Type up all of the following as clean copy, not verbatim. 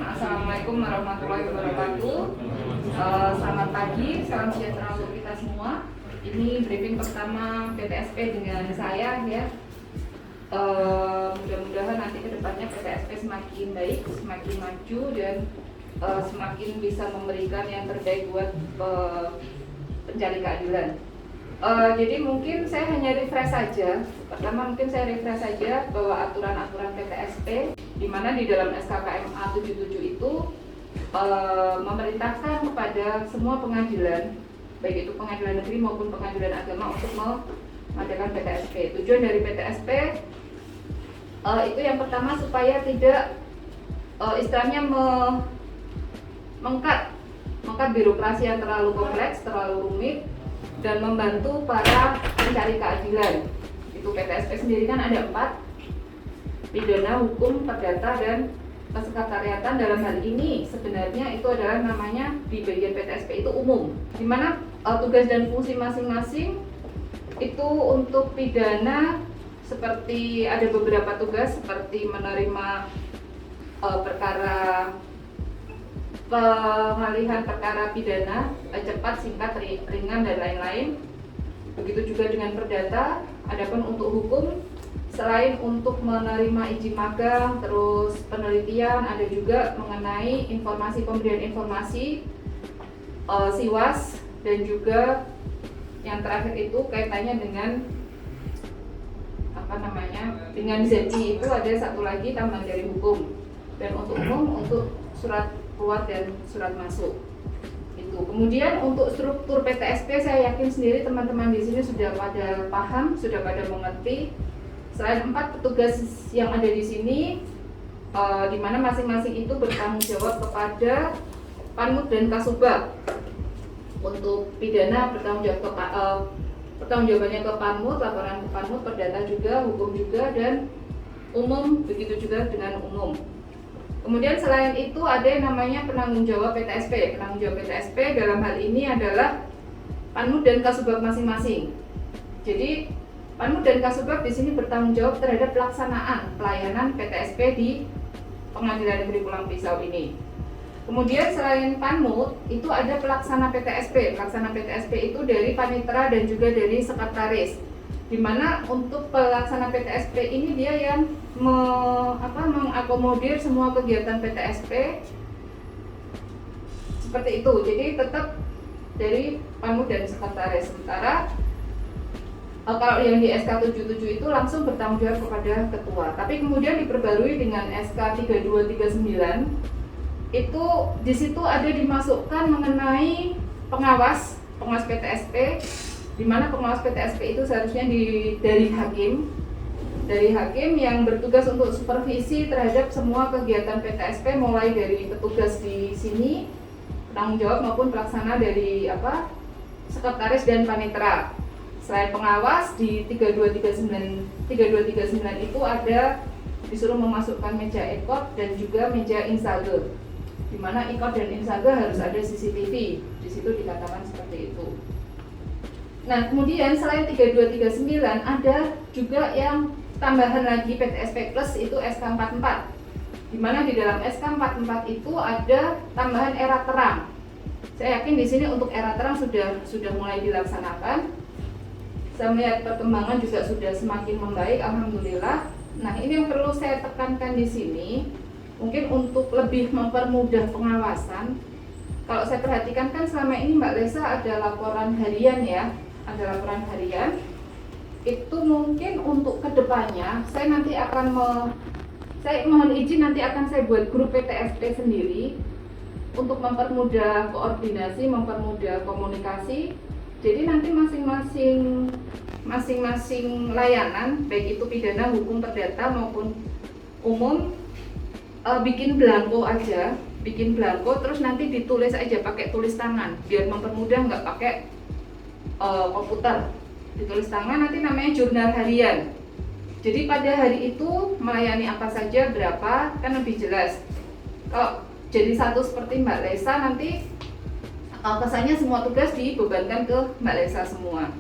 Assalamualaikum warahmatullahi wabarakatuh. Selamat pagi, salam sejahtera untuk kita semua. Ini briefing pertama PTSP dengan saya ya. Mudah-mudahan nanti kedepannya PTSP semakin baik, semakin maju dan semakin bisa memberikan yang terbaik buat pencari keadilan. Jadi mungkin saya hanya refresh saja. Pertama mungkin saya refresh saja bahwa aturan-aturan PTSP di mana di dalam SKKMA 77 itu memerintahkan kepada semua pengadilan, baik itu pengadilan negeri maupun pengadilan agama untuk mengadakan PTSP. Tujuan dari PTSP itu yang pertama supaya tidak istilahnya mengkat birokrasi yang terlalu kompleks, terlalu rumit, dan membantu para pencari keadilan. Itu PTSP sendiri kan ada 4, pidana, hukum, perdata, dan kesekretariatan. Dalam hal ini sebenarnya itu adalah namanya di bagian PTSP itu umum, di mana tugas dan fungsi masing-masing itu untuk pidana seperti ada beberapa tugas seperti menerima perkara pengalihan perkara pidana cepat, singkat, ringan, dan lain-lain. Begitu juga dengan perdata. Adapun untuk hukum, selain untuk menerima izin magang, terus penelitian, ada juga mengenai pemberian informasi, siwas, dan juga yang terakhir itu kaitannya dengan dengan ZI itu ada satu lagi tambahan dari hukum. Dan untuk umum, untuk surat keluar dan surat masuk. Itu. Kemudian untuk struktur PTSP saya yakin sendiri teman-teman di sini sudah pada paham, sudah pada mengerti. Selain 4 petugas yang ada di sini, di mana masing-masing itu bertanggung jawab kepada Panmut dan Kasubag. Untuk pidana pertanggung jawabannya ke Panmut, laporan ke Panmut, perdata juga, hukum juga, dan umum begitu juga dengan umum. Kemudian selain itu ada yang namanya penanggung jawab PTSP. Penanggung jawab PTSP dalam hal ini adalah Panmut dan Kasubag masing-masing. Jadi Panmut dan Kasubag di sini bertanggung jawab terhadap pelaksanaan pelayanan PTSP di Pengadilan Negeri Pulang Pisau ini. Kemudian selain Panmut itu ada pelaksana PTSP. Pelaksana PTSP itu dari panitera dan juga dari sekretaris. Di mana untuk pelaksana PTSP ini dia yang mengakomodir semua kegiatan PTSP seperti itu. Jadi tetap dari Panmut dan sekretaris. Sementara kalau yang di SK 77 itu langsung bertanggung jawab kepada ketua. Tapi kemudian diperbarui dengan SK 3239. Itu di situ ada dimasukkan mengenai pengawas PTSP, di mana pengawas PTSP itu seharusnya dari hakim yang bertugas untuk supervisi terhadap semua kegiatan PTSP, mulai dari petugas di sini penanggung jawab maupun pelaksana dari sekretaris dan panitera. Selain pengawas di 3239 itu ada disuruh memasukkan meja ekot dan juga meja insage, di mana ikot dan insage harus ada CCTV. Di situ dikatakan seperti itu. Nah, kemudian selain 3239 ada juga yang tambahan lagi PTSP Plus, itu SK44. Di mana di dalam SK44 itu ada tambahan era terang. Saya yakin di sini untuk era terang sudah mulai dilaksanakan. Saya melihat perkembangan juga sudah semakin membaik, alhamdulillah. Nah, ini yang perlu saya tekankan di sini, mungkin untuk lebih mempermudah pengawasan. Kalau saya perhatikan kan selama ini Mbak Lesa ada laporan harian ya, ada laporan harian. Itu mungkin untuk kedepannya saya nanti akan saya mohon izin nanti akan saya buat grup PTSP sendiri untuk mempermudah koordinasi, mempermudah komunikasi. Jadi nanti masing-masing layanan, baik itu pidana, hukum, perdata maupun umum, bikin belangko aja, terus nanti ditulis aja pakai tulis tangan, biar mempermudah, nggak pakai komputer. Ditulis tangan, nanti namanya jurnal harian. Jadi pada hari itu melayani apa saja, berapa, kan lebih jelas. Kalau jadi satu seperti Mbak Lesa nanti kesannya semua tugas dibebankan ke Mbak Lesa semua.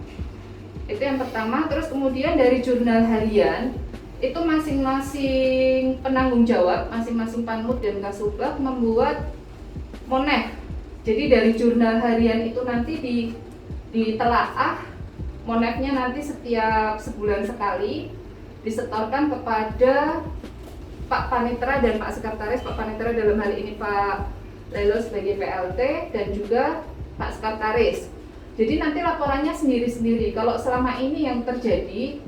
Itu yang pertama. Terus kemudian dari jurnal harian itu masing-masing penanggung jawab, masing-masing Panmut dan Kasubag membuat monef. Jadi dari jurnal harian itu nanti ditelaah, monefnya nanti setiap sebulan sekali disetorkan kepada Pak Panitra dan Pak Sekretaris. Pak Panitra dalam hal ini Pak Lelo sebagai PLT dan juga Pak Sekretaris. Jadi nanti laporannya sendiri-sendiri. Kalau selama ini yang terjadi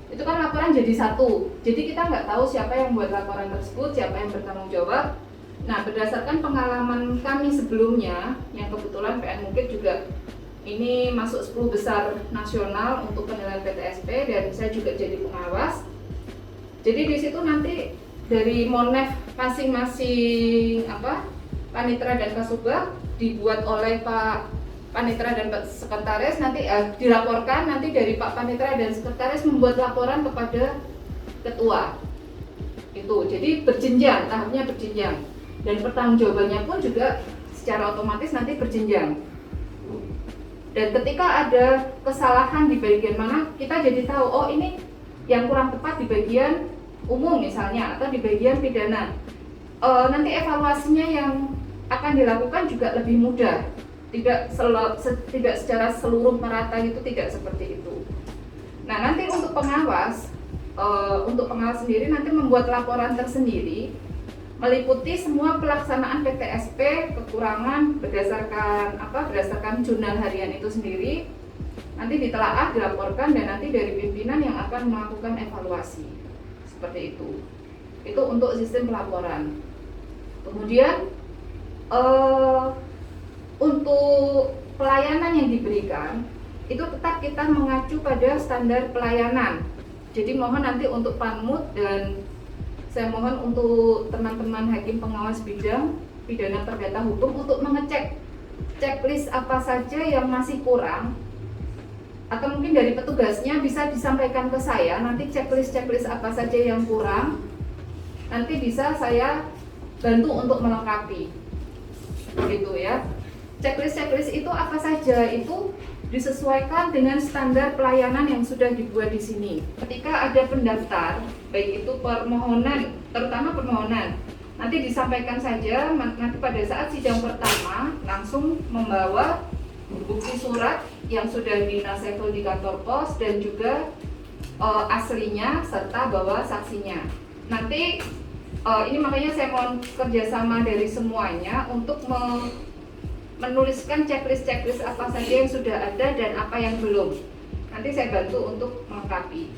itu kan laporan jadi satu, jadi kita nggak tahu siapa yang buat laporan tersebut, siapa yang bertanggung jawab. Nah, berdasarkan pengalaman kami sebelumnya, yang kebetulan PN Mungkit juga ini masuk 10 besar nasional untuk penilaian PTSP dan saya juga jadi pengawas. Jadi di situ nanti dari monef masing-masing Panitra dan Kasubag dibuat oleh Pak Panitra dan Pak Sekretaris, nanti dilaporkan, nanti dari Pak Panitra dan Sekretaris membuat laporan kepada ketua. Itu, jadi berjenjang, tahapnya berjenjang. Dan pertanggungjawabannya pun juga secara otomatis nanti berjenjang. Dan ketika ada kesalahan di bagian mana, kita jadi tahu, oh ini yang kurang tepat di bagian umum misalnya, atau di bagian pidana. Nanti evaluasinya yang akan dilakukan juga lebih mudah. Tidak secara seluruh merata itu, tidak seperti itu. Nah, nanti untuk pengawas sendiri nanti membuat laporan tersendiri meliputi semua pelaksanaan PTSP, kekurangan berdasarkan jurnal harian itu sendiri. Nanti ditelaah, dilaporkan, dan nanti dari pimpinan yang akan melakukan evaluasi. Seperti itu. Itu untuk sistem pelaporan. Kemudian untuk pelayanan yang diberikan itu tetap kita mengacu pada standar pelayanan. Jadi mohon nanti untuk Panmut dan saya mohon untuk teman-teman hakim pengawas bidang pidana perdata hukum untuk mengecek checklist apa saja yang masih kurang, atau mungkin dari petugasnya bisa disampaikan ke saya nanti checklist apa saja yang kurang, nanti bisa saya bantu untuk melengkapi, begitu ya. Checklist itu apa saja, itu disesuaikan dengan standar pelayanan yang sudah dibuat di sini. Ketika ada pendaftar, baik itu permohonan, terutama permohonan, nanti disampaikan saja, nanti pada saat sidang pertama langsung membawa bukti surat yang sudah dinasehkan di kantor pos dan juga aslinya serta bawa saksinya. Nanti ini makanya saya mohon kerjasama dari semuanya untuk menuliskan checklist apa saja yang sudah ada dan apa yang belum. Nanti saya bantu untuk melengkapi.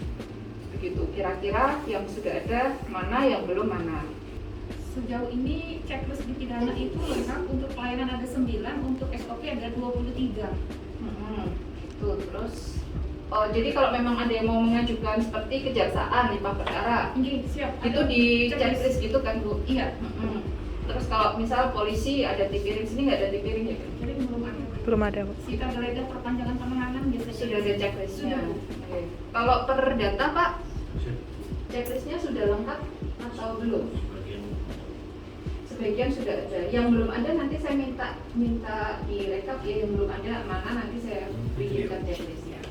Begitu, kira-kira yang sudah ada mana, yang belum mana. Sejauh ini checklist di pidana itu lengkap, untuk pelayanan ada 9, untuk SOP ada 23. Tuh, terus jadi kalau memang ada yang mau mengajukan seperti kejaksaan di perkara, siap. Itu di checklist gitu kan Bu? Iya. Terus kalau misal polisi ada tipiring, sini nggak ada tipiring ya? Jadi Belum ada Bu. Kita geledah perpanjangan penahanan biasanya Sudah ada checklistnya. Sudah. Kalau perdata Pak, checklistnya sudah lengkap atau belum? Sebagian sudah ada. Yang belum ada nanti saya minta direkap ya, yang belum ada mana nanti saya bikinkan checklistnya.